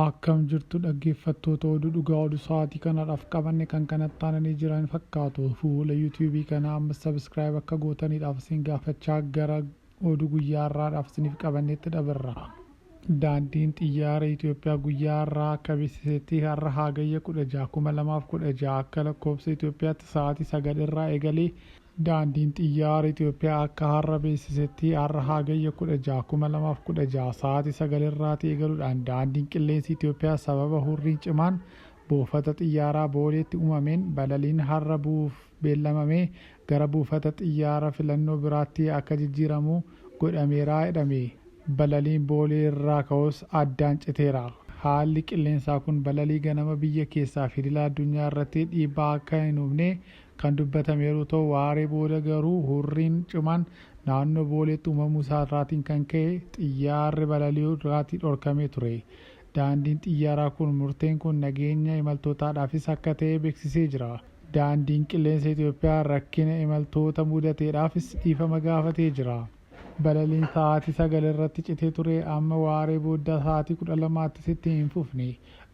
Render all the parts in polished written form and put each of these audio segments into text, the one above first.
Akkam jirtu dhaggeeffattoota oduu dhugaa oduu sa'aatii kanadhaaf qabanne kan kanatti aananii jiran fakkaatu. Fuula yuutuubii kana amma sabiskiraayib akka gootaniidhaaf isin gaafachaa gara oduu guyyaa har'aadhaaf isiniif qabanneetti dabarra. Daandiin xiyyaara Itoophiyaa guyyaa har'aa akka beeksisetti har'a hagayya 16 2016 akka lakkoofsa Itoophiyaatti sa'aatii 9 irraa eegalee daandiin xiyyaara Itoophiyaa akka har'a beeksisetti har'a hagayya 16 2016 sa'aatii 9 irraatii eegaluudhaan daandiin qilleensi Itoophiyaa sababa hurriin cimaan buufata xiyyaaraa Booleetti uumameen balaliin har'a bu'uuf beellamame gara buufata xiyyaara filannoo biraatti akka jijjiiramu godhameera jedhame. Balaliin Boolee irraa ka'us addaan citeera. Haalli qilleensaa kun balalii ganama biyya keessaa fi idil addunyaa irratti dhiibbaa akka hin uumne kan dubbatame yeroo ta'u, waaree booda garuu hurriin cimaan naannoo Booleetti uumamuu isaatiin kan ka'e xiyyaarri balalii irraatii dhorkamee ture. Daandiin xiyyaaraa kun murteen kun nageenya imaltootaadhaafis akka ta'e beeksisee jira. Daandiin qilleensa Itoophiyaa rakkina imaltoota mudateedhaafis dhiifama gaafatee jira. Balaliin sa'aatii 9 irratti citee ture amma waaree booda sa'aatii 12tti sitti hin fufne.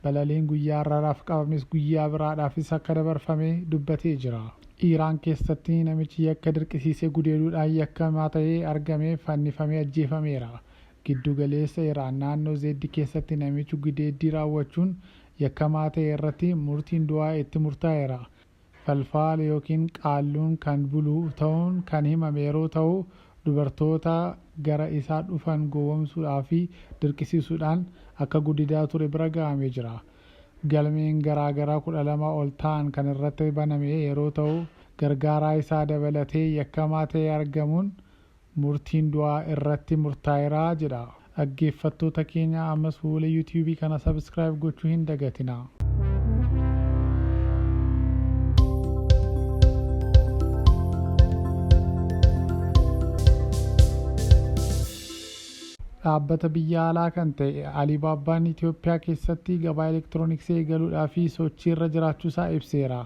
Balaliin guyyaa har'aadhaaf qabames guyyaa biraadhaafis akka dabarfame dubbatee jira. Iraan keessatti namichi yakka dirqisiisee gudeeduudhaan yakkamaa ta'ee argame fannifamee ajjeefameera. Giddugaleessa Iraan naannoo Zeeddi keessatti namichi gudeeddii raawwachuun yakkamaa ta'e irratti murtiin du'aa itti murtaa'eera. Falfaala yookiin qaalluun kan bulu ta'uun kan himame yeroo ta'u, dubartoota gara isaa dhufan gowwoomsuudhaa fi dirqisiisuudhaan akka gudeedaa ture bira gahamee jira. Galmeen garaagaraa 12 ol ta'an kan irratti baname yeroo ta'u, gargaaraa isaa dabalatee yakkamaa ta'ee argamuun murtiin du'aa irratti murtaa'eera jedha. Dhaggeeffattoota keenya ammas fuula yuutuubii kana sabiskiraayib gochuu hin dagatina. Dhaabbata biyya alaa kan ta'e Alibaabbaan Itoophiyaa keessatti gabaa elektirooniksii eegaluudhaa fi sochii irra jiraachuusaa ibseera.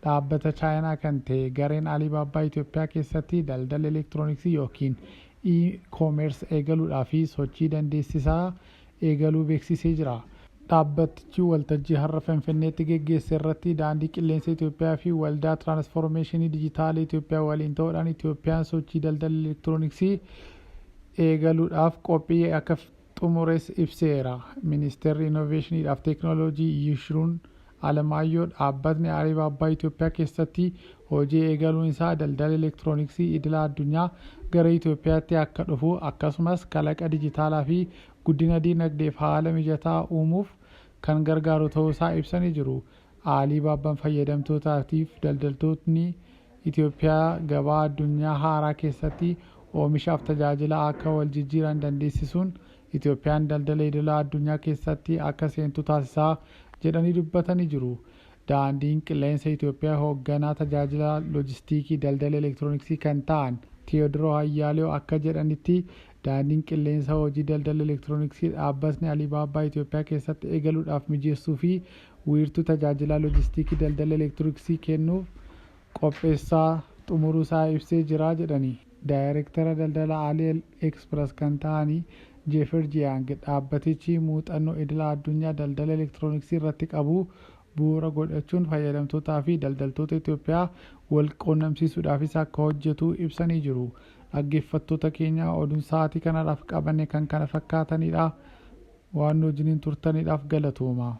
Dhaabbata Chaayinaa kan ta'e gareen Alibaabbaa Itoophiyaa keessatti daldala elektirooniksii yookiin e-commerce eegaluudhaa fi sochii dandeessisaa eegaluu beeksisee jira. Dhaabbatichi waltajjii har'a Finfinneetti geggeesse irratti daandii qilleensa Itoophiyaa fi waldaa tiraansformeeshinii dijitaalaa Itoophiyaa waliin ta'uudhaan Itoophiyaan sochii daldala elektirooniksii eegaluudhaaf qophii akka xumures ibseera. Ministeerri Innoveeshiniidhaaf Teekinooloojii Yishuun Alamaayyoo dhaabbatni Alibaabbaa Itoophiyaa keessatti hojii eegaluun isaa daldala elektirooniksii idila addunyaa gara Itoophiyaatti akka dhufu akkasumas kalaqa dijitaalaa fi guddina dinagdeef haala mijataa uumuuf kan gargaaru ta'uusaa ibsanii jiru. Alibaabbaan fayyadamtootaatiif daldaltoonni Itoophiyaa gabaa addunyaa haaraa keessatti oomishaaf tajaajila akka wal jijjiiran dandeessisuun Itoophiyaan daldala idila addunyaa keessatti akka seentu taasisaa jedhanii dubbatanii jiru. Daandiin qilleensa Itoophiyaa hoogganaa tajaajila loojistiikii daldala elektirooniksii kan ta'an Tewodiroo Hayyaaloo akka jedhanitti daandiin qilleensa hojii daldala elektirooniksii dhaabbatni Alibaabbaa Itoophiyaa keessatti eegaluudhaaf mijeessuu fi wiirtuu tajaajila loojistiikii daldala elektirooniksii kennuuf qopheessaa xumuruusaa ibsee jira jedhani. Daayireektara daldala Alii Express kan ta'anii Jeefer Jiyaang dhaabbatichi muuxannoo idila addunyaa daldala elektirooniksii irratti qabu bu'uura godhachuun fayyadamtootaa fi daldaltoota Itoophiyaa wal quunnamsiisuudhaafis akka hojjetu ibsanii jiru. Dhaggeeffattoota keenya oduun sa'aatii kanadhaaf qabanne kan kana fakkaatanidha. Waan wajjiniin turtaniidhaaf galatooma.